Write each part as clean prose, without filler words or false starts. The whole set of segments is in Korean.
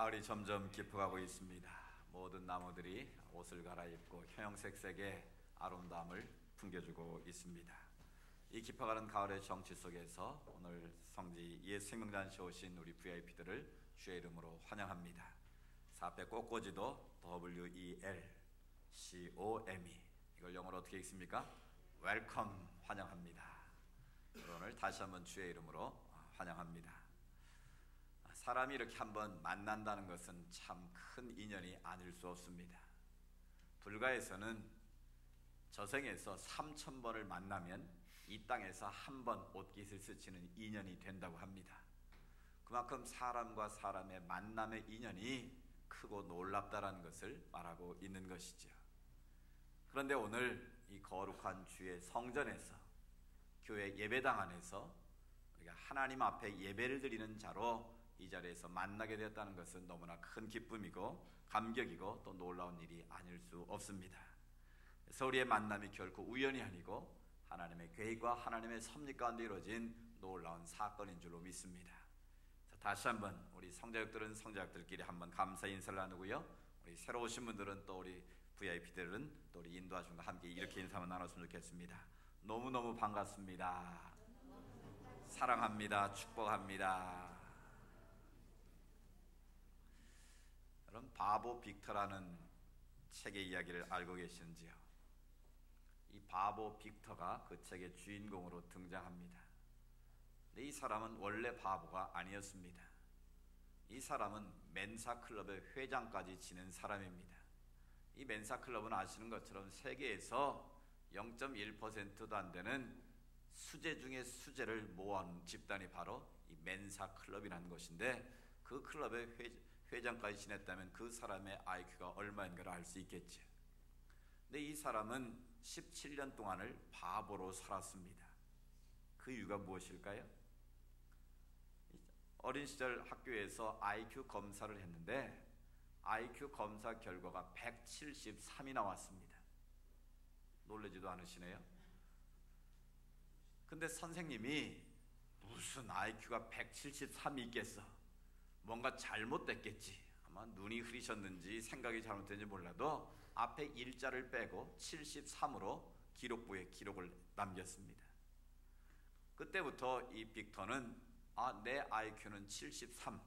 가을이 점점 깊어가고 있습니다. 모든 나무들이 옷을 갈아입고 형형색색의 아름다움을 풍겨주고 있습니다. 이 깊어가는 가을의 정치 속에서 오늘 성지 예수생명단체 오신 우리 VIP들을 주의 이름으로 환영합니다. 사페 꽃꽂이도 WELCOME, 이걸 영어로 어떻게 읽습니까? 웰컴, 환영합니다. 오늘 다시 한번 주의 이름으로 환영합니다. 사람이 이렇게 한번 만난다는 것은 참 큰 인연이 아닐 수 없습니다. 불가에서는 저생에서 3000번을 만나면 이 땅에서 한 번 옷깃을 스치는 인연이 된다고 합니다. 그만큼 사람과 사람의 만남의 인연이 크고 놀랍다라는 것을 말하고 있는 것이죠. 그런데 오늘 이 거룩한 주의 성전에서, 교회 예배당 안에서 우리가 하나님 앞에 예배를 드리는 자로 이 자리에서 만나게 되었다는 것은 너무나 큰 기쁨이고 감격이고 또 놀라운 일이 아닐 수 없습니다. 그래서 우리의 만남이 결코 우연이 아니고 하나님의 계획과 하나님의 섭리 가운데 이루어진 놀라운 사건인 줄로 믿습니다. 다시 한번 우리 성자역들은 성자역들끼리 한번 감사 인사를 나누고요, 우리 새로 오신 분들은 또 우리 VIP들은 또 우리 인도하신과 함께 이렇게 인사 한번 나눴으면 좋겠습니다. 너무너무 반갑습니다. 사랑합니다. 축복합니다. 여러분, 바보 빅터라는 책의 이야기를 알고 계시는지요? 이 바보 빅터가 그 책의 주인공으로 등장합니다. 근데 이 사람은 원래 바보가 아니었습니다. 이 사람은 멘사클럽의 회장까지 지낸 사람입니다. 이 멘사클럽은 아시는 것처럼 세계에서 0.1%도 안 되는 수재 중에 수재를 모아놓은 집단이 바로 이 멘사클럽이라는 것인데, 그 클럽의 회장까지 지냈다면 그 사람의 IQ가 얼마인가를 알 수 있겠죠. 근데 이 사람은 17년 동안을 바보로 살았습니다. 그 이유가 무엇일까요? 어린 시절 학교에서 IQ 검사를 했는데 IQ 검사 결과가 173이 나왔습니다. 놀라지도 않으시네요. 근데 선생님이 무슨 IQ가 173이 있겠어, 뭔가 잘못됐겠지, 아마 눈이 흐리셨는지 생각이 잘못된지 몰라도 앞에 일자를 빼고 73으로 기록부에 기록을 남겼습니다. 그때부터 이 빅터는 내 IQ는 73,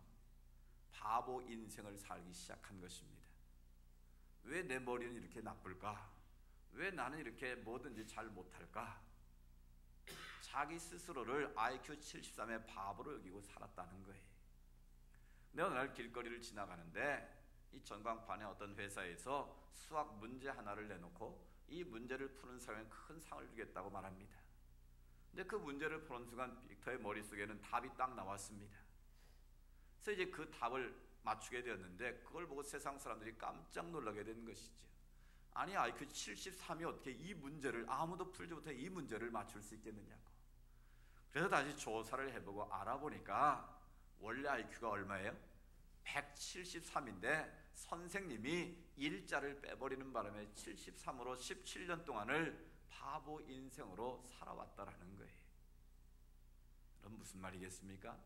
바보 인생을 살기 시작한 것입니다. 왜 내 머리는 이렇게 나쁠까? 왜 나는 이렇게 뭐든지 잘 못할까? 자기 스스로를 IQ 73의 바보로 여기고 살았다는 거예요. 근데 어느 날 길거리를 지나가는데 이 전광판에 어떤 회사에서 수학 문제 하나를 내놓고 이 문제를 푸는 사람에 큰 상을 주겠다고 말합니다. 근데 그 문제를 푸는 순간 빅터의 머릿속에는 답이 딱 나왔습니다. 그래서 이제 그 답을 맞추게 되었는데 그걸 보고 세상 사람들이 깜짝 놀라게 된 것이죠. 아니, IQ 73이 어떻게 이 문제를, 아무도 풀지 못해 이 문제를 맞출 수 있겠느냐고. 그래서 다시 조사를 해보고 알아보니까 원래 IQ가 얼마예요? 173인데 선생님이 일자를 빼버리는 바람에 73으로 17년 동안을 바보 인생으로 살아왔다라는 거예요. 그럼 무슨 말이겠습니까?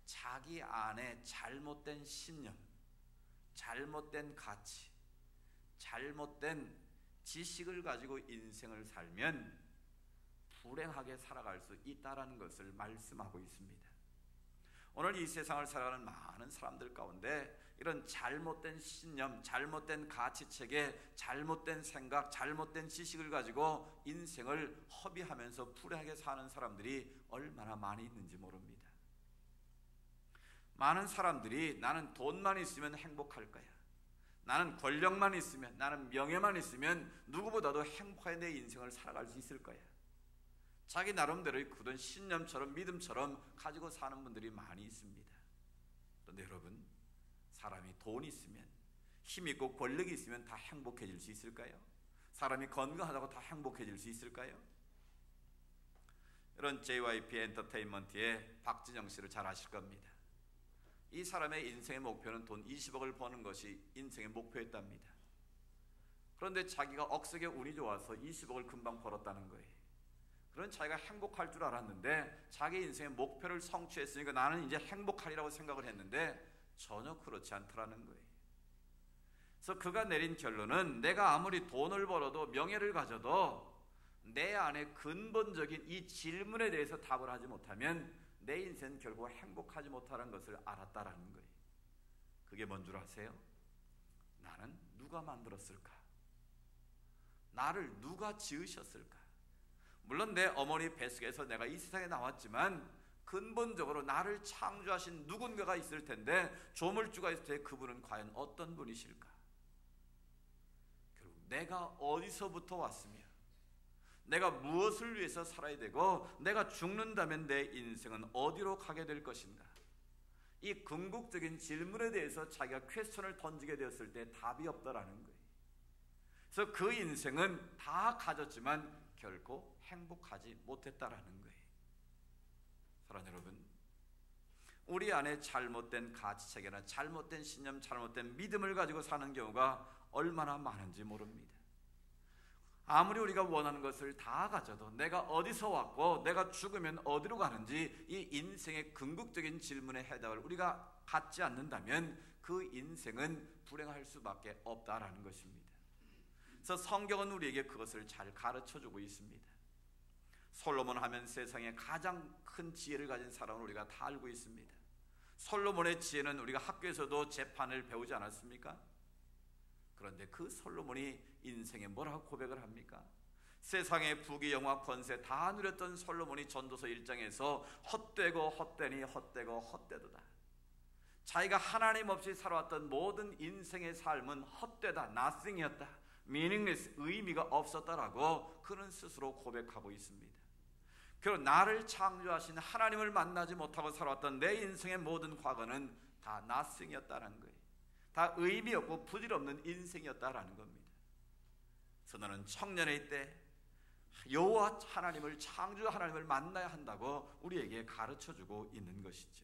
자기 안에 잘못된 신념, 잘못된 가치, 잘못된 지식을 가지고 인생을 살면 불행하게 살아갈 수 있다라는 것을 말씀하고 있습니다. 오늘 이 세상을 살아가는 많은 사람들 가운데 이런 잘못된 신념, 잘못된 가치체계, 잘못된 생각, 잘못된 지식을 가지고 인생을 허비하면서 불행하게 사는 사람들이 얼마나 많이 있는지 모릅니다. 많은 사람들이 나는 돈만 있으면 행복할 거야, 나는 권력만 있으면, 나는 명예만 있으면 누구보다도 행복하게 내 인생을 살아갈 수 있을 거야, 자기 나름대로의 굳은 신념처럼 믿음처럼 가지고 사는 분들이 많이 있습니다. 그런데 여러분, 사람이 돈 있으면, 힘 있고 권력이 있으면 다 행복해질 수 있을까요? 사람이 건강하다고 다 행복해질 수 있을까요? 이런 JYP 엔터테인먼트의 박진영 씨를 잘 아실 겁니다. 이 사람의 인생의 목표는 돈 20억을 버는 것이 인생의 목표였답니다. 그런데 자기가 억세게 운이 좋아서 20억을 금방 벌었다는 거예요. 그런 자기가 행복할 줄 알았는데 자기 인생의 목표를 성취했으니까 나는 이제 행복하리라고 생각을 했는데 전혀 그렇지 않더라는 거예요. 그래서 그가 내린 결론은 내가 아무리 돈을 벌어도 명예를 가져도 내 안에 근본적인 이 질문에 대해서 답을 하지 못하면 내 인생은 결국 행복하지 못하는 것을 알았다라는 거예요. 그게 뭔 줄 아세요? 나는 누가 만들었을까? 나를 누가 지으셨을까? 물론 내 어머니 뱃속에서 내가 이 세상에 나왔지만 근본적으로 나를 창조하신 누군가가 있을 텐데, 조물주가 있을 때 그분은 과연 어떤 분이실까? 결국 내가 어디서부터 왔으며 내가 무엇을 위해서 살아야 되고 내가 죽는다면 내 인생은 어디로 가게 될 것인가? 이 궁극적인 질문에 대해서 자기가 퀘스천을 던지게 되었을 때 답이 없다라는 거예요. 그래서 그 인생은 다 가졌지만 결코 행복하지 못했다라는 거예요. 사랑하는 여러분, 우리 안에 잘못된 가치체계나 잘못된 신념, 잘못된 믿음을 가지고 사는 경우가 얼마나 많은지 모릅니다. 아무리 우리가 원하는 것을 다 가져도 내가 어디서 왔고 내가 죽으면 어디로 가는지 이 인생의 궁극적인 질문에 해답을 우리가 갖지 않는다면 그 인생은 불행할 수밖에 없다라는 것입니다. 그래서 성경은 우리에게 그것을 잘 가르쳐주고 있습니다. 솔로몬 하면 세상에 가장 큰 지혜를 가진 사람을 우리가 다 알고 있습니다. 솔로몬의 지혜는 우리가 학교에서도 재판을 배우지 않았습니까? 그런데 그 솔로몬이 인생에 뭐라고 고백을 합니까? 세상의 부귀 영화 권세 다 누렸던 솔로몬이 전도서 1장에서 헛되고 헛되니 헛되고 헛되도다. 자기가 하나님 없이 살아왔던 모든 인생의 삶은 헛되다, nothing이었다, meaningless, 의미가 없었다라고 그는 스스로 고백하고 있습니다. 그리고 나를 창조하신 하나님을 만나지 못하고 살아왔던 내 인생의 모든 과거는 다 nothing이었다는 거예요. 다 의미 없고 부질없는 인생이었다라는 겁니다. 그래서 너는 청년의 때 여호와 하나님을, 창조 하나님을 만나야 한다고 우리에게 가르쳐주고 있는 것이죠.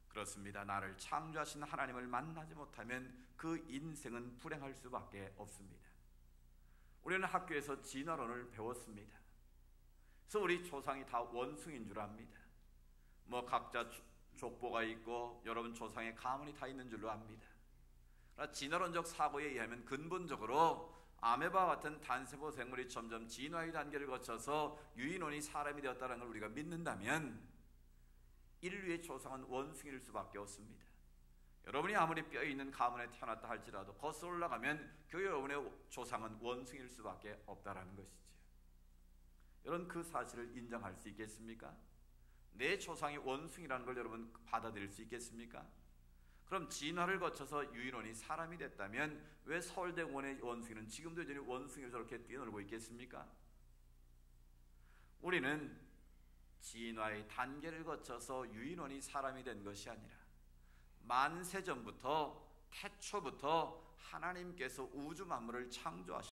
그렇습니다. 나를 창조하신 하나님을 만나지 못하면 그 인생은 불행할 수밖에 없습니다. 우리는 학교에서 진화론을 배웠습니다. 그래서 우리 조상이 다 원숭이인 줄 압니다. 뭐 각자 족보가 있고 여러분 조상의 가문이 다 있는 줄로 압니다. 진화론적 사고에 의하면 근본적으로 아메바와 같은 단세포 생물이 점점 진화의 단계를 거쳐서 유인원이 사람이 되었다는 걸 우리가 믿는다면 인류의 조상은 원숭이일 수밖에 없습니다. 여러분이 아무리 뼈 있는 가문에 태어났다 할지라도 거슬러 올라가면 그 여러분의 조상은 원숭이일 수밖에 없다라는 것이죠. 여러분 그 사실을 인정할 수 있겠습니까? 내 조상이 원숭이라는 걸 여러분 받아들일 수 있겠습니까? 그럼 진화를 거쳐서 유인원이 사람이 됐다면 왜 서울대공원의 원숭이는 지금도 여전히 원숭이로 저렇게 뛰어놀고 있겠습니까? 우리는 진화의 단계를 거쳐서 유인원이 사람이 된 것이 아니라 만세전부터 태초부터 하나님께서 우주 만물을 창조하신